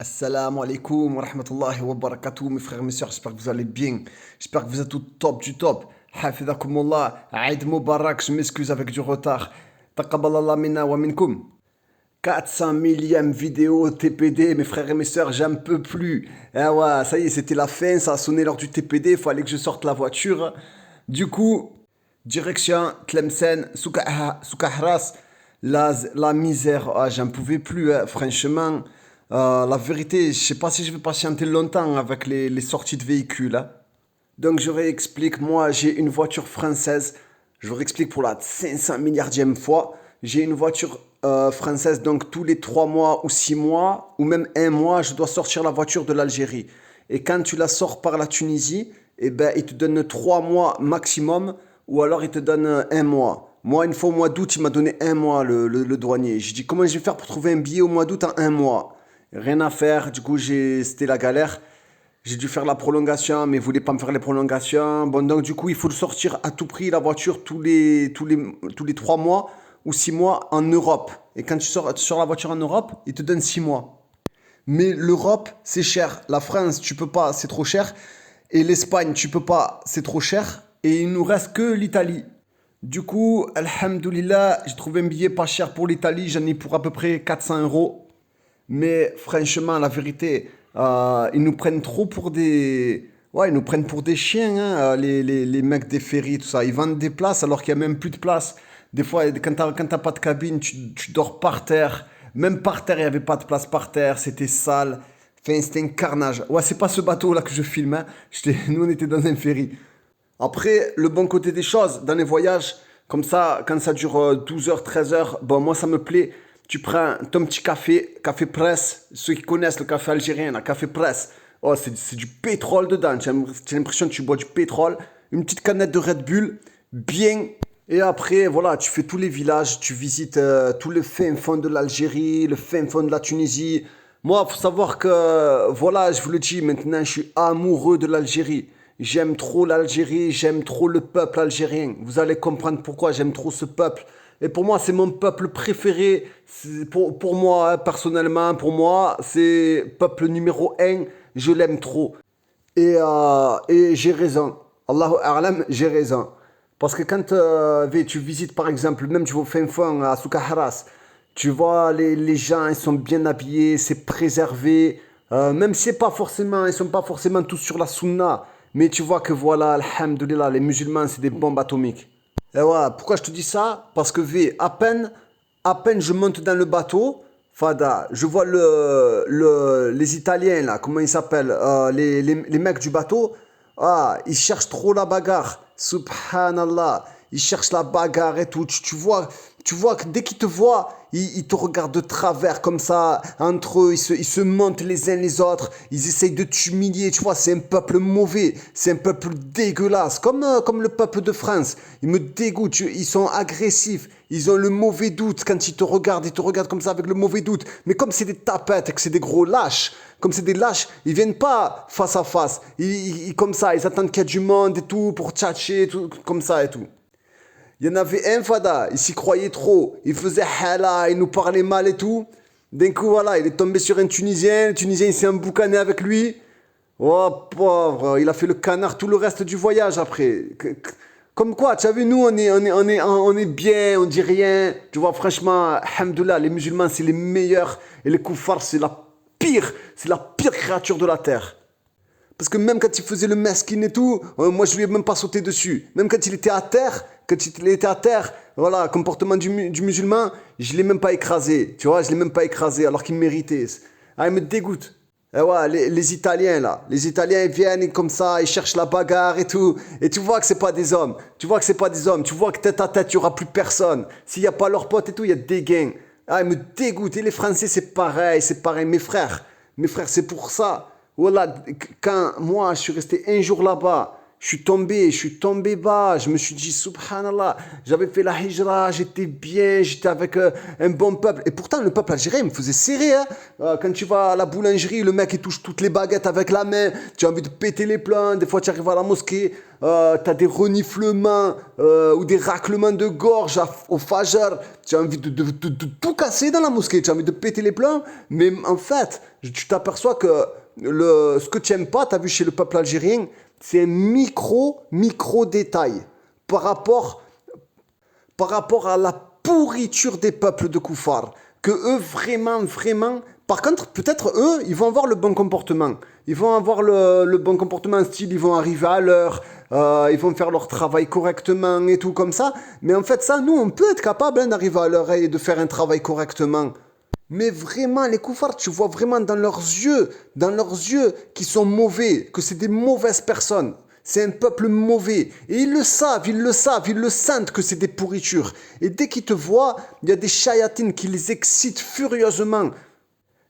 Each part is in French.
Assalamu alaikum wa rahmatullahi wa barakatuh, mes frères et mes sœurs, j'espère que vous allez bien, j'espère que vous êtes au top du top. Hafidhakumullah, Aïd Mubarak, je m'excuse avec du retard. Taqabbalallah minna wa minkum. 400 millième vidéo TPD, mes frères et mes sœurs, j'en peux plus. Ah ouais, ça y est, c'était la fin, ça a sonné l'heure du TPD, il fallait que je sorte la voiture. Du coup, direction Tlemcen, Soukahras, la misère, ah, j'en pouvais plus, hein, franchement. La vérité, je sais pas si je vais patienter longtemps avec les sorties de véhicules, hein. Donc je réexplique, moi j'ai une voiture française, je vous réexplique pour la 500 milliardième fois. J'ai une voiture française, donc tous les 3 mois ou 6 mois, ou même un mois, je dois sortir la voiture de l'Algérie. Et quand tu la sors par la Tunisie, eh ben, ils te donnent 3 mois maximum, ou alors ils te donnent un mois. Moi, une fois au mois d'août, il m'a donné un mois le douanier. J'ai dit comment je vais faire pour trouver un billet au mois d'août en un mois. Rien à faire, du coup c'était la galère. J'ai dû faire la prolongation, mais ils voulaient pas me faire les prolongations. Bon, donc du coup, il faut le sortir à tout prix, la voiture, tous les 3 mois ou 6 mois en Europe. Et quand tu sors la voiture en Europe, ils te donnent 6 mois. Mais l'Europe, c'est cher. La France, tu peux pas, c'est trop cher. Et l'Espagne, tu peux pas, c'est trop cher. Et il nous reste que l'Italie. Du coup, alhamdoulilah, j'ai trouvé un billet pas cher pour l'Italie. J'en ai pour à peu près 400 euros. Mais franchement, la vérité, ils nous prennent trop pour des... Ouais, ils nous prennent pour des chiens, hein, les mecs des ferries, tout ça. Ils vendent des places alors qu'il n'y a même plus de place. Des fois, quand t'as pas de cabine, tu dors par terre. Même par terre, il n'y avait pas de place par terre. C'était sale. Enfin, c'était un carnage. Ouais, c'est pas ce bateau-là que je filme, hein. Nous, on était dans un ferry. Après, le bon côté des choses, dans les voyages, comme ça, quand ça dure 12 heures, 13 heures, bon, moi, ça me plaît. Tu prends ton petit café, café presse. Ceux qui connaissent le café algérien, le café presse. Oh, c'est du pétrole dedans. Tu as l'impression que tu bois du pétrole. Une petite canette de Red Bull, bien. Et après, voilà, tu fais tous les villages, tu visites tout le fin fond de l'Algérie, le fin fond de la Tunisie. Moi, faut savoir que, voilà, je vous le dis, maintenant, je suis amoureux de l'Algérie. J'aime trop l'Algérie, j'aime trop le peuple algérien. Vous allez comprendre pourquoi j'aime trop ce peuple. Et pour moi, c'est mon peuple préféré. Pour moi, hein, personnellement, pour moi, c'est peuple numéro un. Je l'aime trop. Et j'ai raison. Allahu A'lam, j'ai raison. Parce que quand tu visites, par exemple, même tu vas au fin fond à Soukahras, tu vois, les gens, ils sont bien habillés, c'est préservé. Même si c'est pas forcément, ils sont pas forcément tous sur la sunna. Mais tu vois que voilà, alhamdoulilah, les musulmans, c'est des bombes atomiques. Et ouais, pourquoi je te dis ça? Parce que à peine je monte dans le bateau, Fada, je vois les Italiens là, comment ils s'appellent, les mecs du bateau, ah, ils cherchent trop la bagarre. Subhanallah, ils cherchent la bagarre et tout. Tu vois que dès qu'ils te voient, ils te regardent de travers comme ça, entre eux, ils se mentent les uns les autres, ils essayent de t'humilier, tu vois, c'est un peuple mauvais, c'est un peuple dégueulasse, comme le peuple de France. Ils me dégoûtent, ils sont agressifs, ils ont le mauvais doute quand ils te regardent comme ça avec le mauvais doute. Mais comme c'est des tapettes et que c'est des gros lâches, comme c'est des lâches, ils viennent pas face à face, comme ça, ils attendent qu'il y ait du monde et tout, pour tchatcher, tout, comme ça et tout. Il y en avait un fada, il s'y croyait trop. Il faisait hala, il nous parlait mal et tout. D'un coup, voilà, il est tombé sur un Tunisien. Le Tunisien, il s'est emboucané avec lui. Oh, pauvre, il a fait le canard tout le reste du voyage après. Comme quoi, tu as vu, nous, on est bien, on dit rien. Tu vois, franchement, alhamdoulilah, les musulmans, c'est les meilleurs. Et les koufars, c'est la pire créature de la terre. Parce que même quand il faisait le mesquin et tout, moi je lui ai même pas sauté dessus. Même quand il était à terre, voilà, comportement du musulman, je l'ai même pas écrasé. Tu vois, je l'ai même pas écrasé alors qu'il méritait. Ah, il me dégoûte. Et ouais, les Italiens là, les Italiens ils viennent comme ça, ils cherchent la bagarre et tout. Et tu vois que c'est pas des hommes. Tu vois que c'est pas des hommes. Tu vois que tête à tête, il y aura plus personne. S'il y a pas leurs potes et tout, il y a des gangs. Ah, ils me dégoûtent. Et les Français, c'est pareil, c'est pareil. Mes frères, c'est pour ça. Voilà, quand moi, je suis resté un jour là-bas, je suis tombé bas. Je me suis dit, subhanallah, j'avais fait la hijra, j'étais bien, j'étais avec un bon peuple. Et pourtant, le peuple algérien me faisait serrer. Hein. Quand tu vas à la boulangerie, le mec, il touche toutes les baguettes avec la main. Tu as envie de péter les plombs. Des fois, tu arrives à la mosquée, tu as des reniflements ou des raclements de gorge au fajr. Tu as envie de tout casser dans la mosquée. Tu as envie de péter les plombs. Mais en fait, tu t'aperçois que ce que tu n'aimes pas, tu as vu chez le peuple algérien, c'est un micro détail par rapport à la pourriture des peuples de Koufar. Que eux, vraiment, par contre, peut-être eux, ils vont avoir le bon comportement. Ils vont avoir le bon comportement, style, ils vont arriver à l'heure, ils vont faire leur travail correctement et tout comme ça. Mais en fait, ça, nous, on peut être capable d'arriver à l'heure et de faire un travail correctement. Mais vraiment, les koufars, tu vois vraiment dans leurs yeux qu'ils sont mauvais, que c'est des mauvaises personnes. C'est un peuple mauvais. Et ils le savent, ils le sentent que c'est des pourritures. Et dès qu'ils te voient, il y a des chayatines qui les excitent furieusement.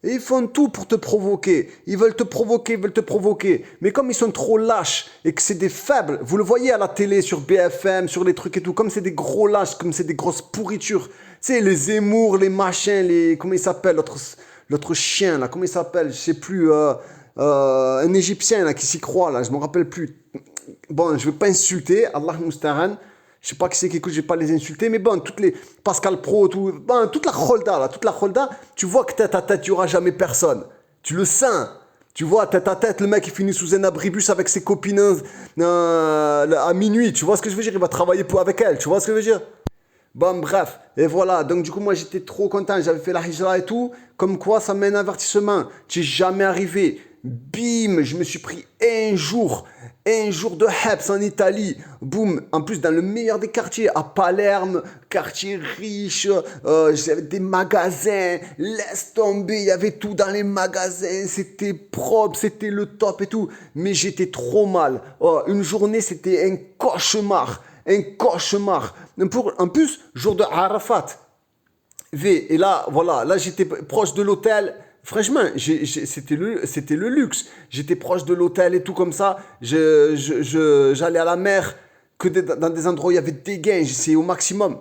Et ils font tout pour te provoquer. Ils veulent te provoquer. Mais comme ils sont trop lâches et que c'est des faibles, vous le voyez à la télé, sur BFM, sur les trucs et tout, comme c'est des gros lâches, comme c'est des grosses pourritures. C'est les Zemmour, les machins, comment il s'appelle, l'autre chien, là, comment il s'appelle, je sais plus, un Égyptien, là, qui s'y croit, là, je me rappelle plus. Bon, je vais pas insulter, Allah Moustaran. Je sais pas qui c'est qui écoute, je vais pas les insulter, mais bon, toutes les Pascal Pro, toute la Kholda, tu vois que tête à tête, il y aura jamais personne. Tu le sens. Tu vois, tête à tête, le mec, il finit sous un abribus avec ses copines à minuit. Tu vois ce que je veux dire? Il va travailler avec elle. Tu vois ce que je veux dire? Bon, bref. Et voilà. Donc, du coup, moi, j'étais trop content. J'avais fait la hijra et tout. Comme quoi, ça mène un avertissement. Tu n'es jamais arrivé. Bim, je me suis pris un jour de Heps en Italie, boum, en plus dans le meilleur des quartiers, à Palerme, quartier riche, j'avais des magasins, laisse tomber, il y avait tout dans les magasins, c'était propre, c'était le top et tout, mais j'étais trop mal. Oh, une journée, c'était un cauchemar. En plus, jour de Arafat. Et là, voilà, là j'étais proche de l'hôtel. Franchement, c'était le luxe. J'étais proche de l'hôtel et tout comme ça. J'allais à la mer dans des endroits où il y avait des gains. J'essayais au maximum.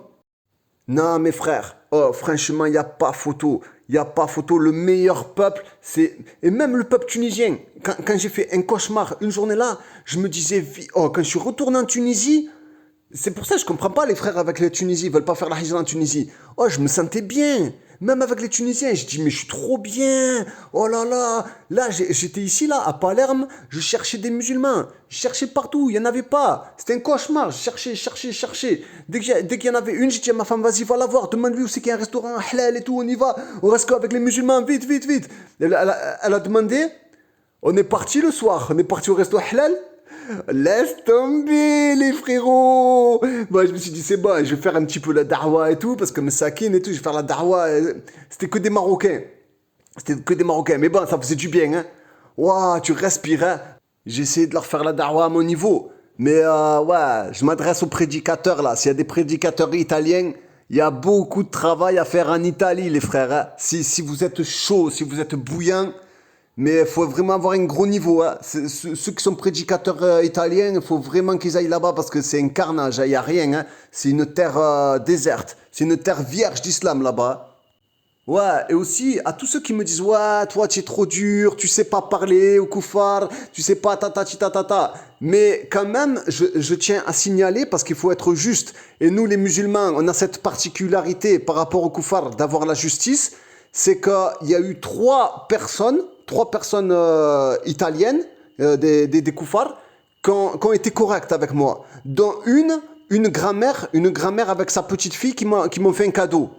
Non, mes frères, oh, franchement, il n'y a pas photo. Il n'y a pas photo. Le meilleur peuple, c'est... Et même le peuple tunisien. Quand j'ai fait un cauchemar une journée là, je me disais... Oh, quand je suis retourné en Tunisie... C'est pour ça que je comprends pas les frères avec les Tunisiens, ils veulent pas faire la hijra en Tunisie. Oh, je me sentais bien. Même avec les Tunisiens, je dis mais je suis trop bien. Oh là là. Là, j'étais ici là à Palerme, je cherchais des musulmans. Je cherchais partout, il y en avait pas. C'était un cauchemar. Je cherchais. Dès qu'il y en avait une, j'ai dit à ma femme vas-y va la voir, demande-lui où c'est qu'il y a un restaurant halal et tout, on y va. On reste avec les musulmans, vite. Elle a demandé. On est parti le soir, on est parti au resto halal. Laisse tomber les frérots. Moi je me suis dit c'est bon, je vais faire un petit peu la da'wa et tout parce que Messakin et tout, je vais faire la da'wa. C'était que des Marocains. Mais bon, ça faisait du bien hein. Ouah, tu respirais. J'ai essayé de leur faire la da'wa à mon niveau. Mais ouais, je m'adresse aux prédicateurs là. S'il y a des prédicateurs italiens, il y a beaucoup de travail à faire en Italie les frères hein. Si vous êtes chaud, si vous êtes bouillant. Mais il faut vraiment avoir un gros niveau. Hein. Ceux qui sont prédicateurs italiens, il faut vraiment qu'ils aillent là-bas parce que c'est un carnage. Il n'y a rien. Hein. C'est une terre déserte. C'est une terre vierge d'islam là-bas. Ouais, et aussi à tous ceux qui me disent ouais, toi tu es trop dur, tu sais pas parler au koufar, tu sais pas ta. Mais quand même, je tiens à signaler parce qu'il faut être juste. Et nous les musulmans, on a cette particularité par rapport au koufar d'avoir la justice. C'est qu'il y a eu trois personnes italiennes, des koufars, qui ont été correctes avec moi. Dont une grand-mère avec sa petite fille qui m'ont fait un cadeau.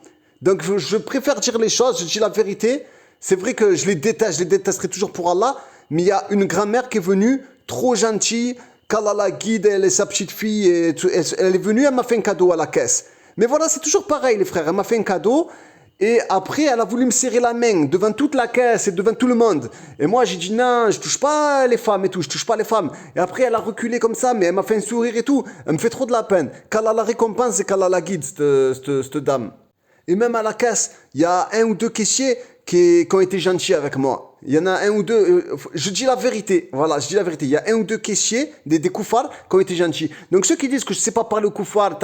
Donc je préfère dire les choses, je dis la vérité. C'est vrai que je les détesterai toujours pour Allah, mais il y a une grand-mère qui est venue, trop gentille, qu'Allah la guide, elle et sa petite fille, et elle est venue, elle m'a fait un cadeau à la caisse. Mais voilà, c'est toujours pareil les frères, elle m'a fait un cadeau. Et après, elle a voulu me serrer la main devant toute la caisse et devant tout le monde. Et moi, j'ai dit non, je touche pas les femmes et tout, je touche pas les femmes. Et après, elle a reculé comme ça, mais elle m'a fait un sourire et tout. Elle me fait trop de la peine. Qu'Allah la récompense et qu'Allah la guide, cette dame. Et même à la caisse, il y a un ou deux caissiers qui ont été gentils avec moi. Il y en a un ou deux, je dis la vérité, voilà, je dis la vérité. Il y a un ou deux caissiers, des koufars, qui ont été gentils. Donc ceux qui disent que je sais pas parler aux koufars,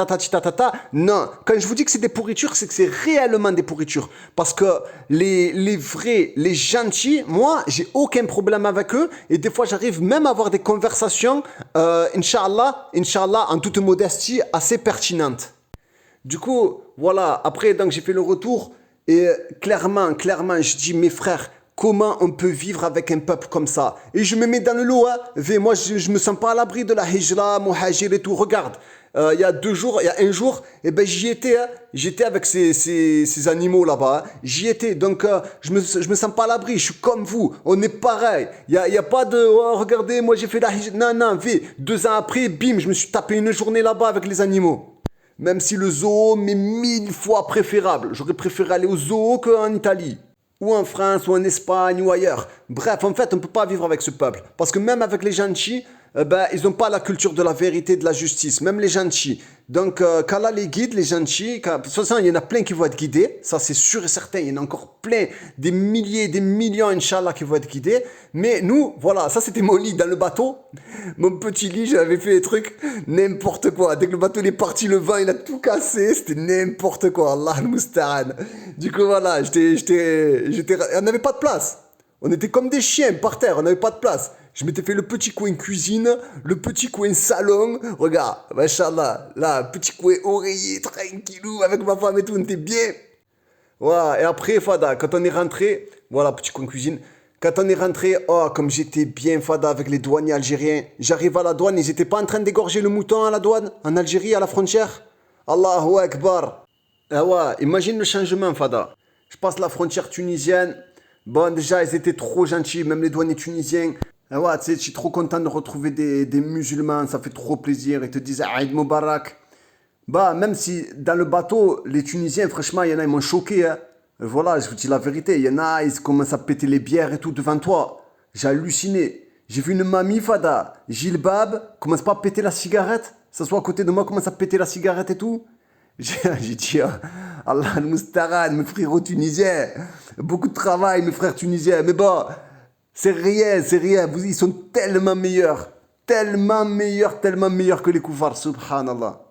non. Quand je vous dis que c'est des pourritures, c'est que c'est réellement des pourritures. Parce que les vrais, les gentils, moi, j'ai aucun problème avec eux. Et des fois, j'arrive même à avoir des conversations, Inch'Allah, en toute modestie, assez pertinentes. Du coup, voilà, après, donc j'ai fait le retour et clairement, je dis, mes frères, comment on peut vivre avec un peuple comme ça? Et je me mets dans le lot, hein. Moi, je me sens pas à l'abri de la hijra, muhajir et tout. Regarde, il y a 2 jours, il y a un jour, eh ben, j'y étais, hein. J'étais avec ces animaux là-bas, hein. J'y étais, donc je me sens pas à l'abri, je suis comme vous, on est pareil. Il y a pas de, oh, regardez, moi j'ai fait la hijra. Non, non, 2 ans après, bim, je me suis tapé une journée là-bas avec les animaux. Même si le zoo m'est 1000 fois préférable. J'aurais préféré aller au zoo qu'en Italie. Ou en France, ou en Espagne, ou ailleurs. Bref, en fait, on ne peut pas vivre avec ce peuple. Parce que même avec les gentils, ils n'ont pas la culture de la vérité et de la justice. Même les gentils. Donc, qu'Allah les guide, les gentils. De toute façon, il y en a plein qui vont être guidés. Ça, c'est sûr et certain. Il y en a encore plein, des milliers, des millions, Inch'Allah, qui vont être guidés. Mais nous, voilà, ça, c'était mon lit dans le bateau. Mon petit lit, j'avais fait des trucs, n'importe quoi. Dès que le bateau est parti, le vent, il a tout cassé. C'était n'importe quoi. Allah al-Musta'an. Du coup, voilà, on n'avait pas de place. On était comme des chiens par terre, on n'avait pas de place. Je m'étais fait le petit coin cuisine, le petit coin salon. Regarde, machallah, là, petit coin oreiller, tranquillou, avec ma femme et tout, on était bien. Ouais, et après, Fada, quand on est rentré, voilà, petit coin cuisine. Quand on est rentré, oh, comme j'étais bien, Fada, avec les douaniers algériens. J'arrive à la douane, ils étaient pas en train d'égorger le mouton à la douane, en Algérie, à la frontière. Allahu Akbar. Ah ouais, imagine le changement, Fada. Je passe la frontière tunisienne. Bon, déjà, ils étaient trop gentils, même les douaniers tunisiens. Ah ouais, tu sais, je suis trop content de retrouver des musulmans, ça fait trop plaisir. Ils te disent Aïd Moubarak. Bah, même si dans le bateau, les Tunisiens, franchement, il y en a, ils m'ont choqué. Hein. Voilà, je vous dis la vérité. Il y en a, ils commencent à péter les bières et tout devant toi. J'ai halluciné. J'ai vu une mamie, Fada, Gilbab, commence pas à péter la cigarette. Ça soit à côté de moi, commence à péter la cigarette et tout. J'ai dit, Allah al-Mustaran, mes frères tunisiens. Beaucoup de travail, mes frères tunisiens. Mais bon, c'est rien, c'est rien. Ils sont tellement meilleurs. Tellement meilleurs que les koufars, subhanallah.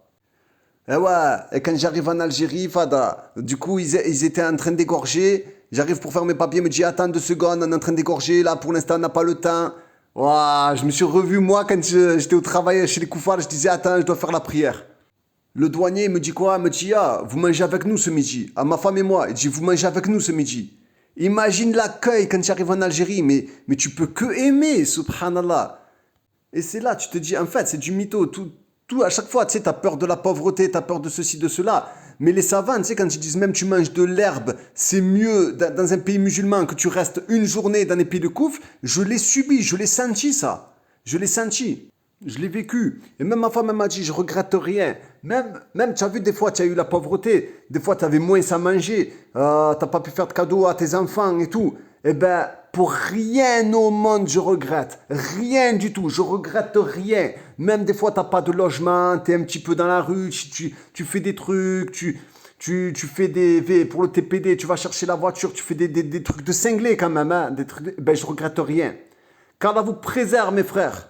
Et ouais, et quand j'arrive en Algérie, Fada, du coup, ils étaient en train d'égorger. J'arrive pour faire mes papiers, me dit, attends 2 secondes, on est en train d'égorger. Là, pour l'instant, on n'a pas le temps. Ouah, je me suis revu, moi, quand j'étais au travail chez les koufars, je disais, attends, je dois faire la prière. Le douanier me dit quoi? Il me dit, ah, vous mangez avec nous ce midi. À ma femme et moi. Il dit, vous mangez avec nous ce midi. Imagine l'accueil quand tu arrives en Algérie. Mais tu peux que aimer, subhanallah. Et c'est là, tu te dis, en fait, c'est du mytho. Tout, à chaque fois, tu sais, t'as peur de la pauvreté, t'as peur de ceci, de cela. Mais les savants, tu sais, quand ils disent même tu manges de l'herbe, c'est mieux dans un pays musulman que tu restes une journée dans les pays de Kouf. Je l'ai subi, je l'ai senti ça. Je l'ai senti. Je l'ai vécu. Et même ma femme elle m'a dit, je regrette rien. Même tu as vu, des fois, tu as eu la pauvreté. Des fois, tu avais moins à manger. Tu n'as pas pu faire de cadeaux à tes enfants et tout. Eh ben, pour rien au monde, je regrette. Rien du tout. Je regrette rien. Même des fois, tu n'as pas de logement. Tu es un petit peu dans la rue. Tu fais des trucs. Tu fais pour le TPD, tu vas chercher la voiture. Tu fais des trucs de cinglé quand même. Hein, des trucs, ben, je regrette rien. Qu'Allah vous préserve, mes frères.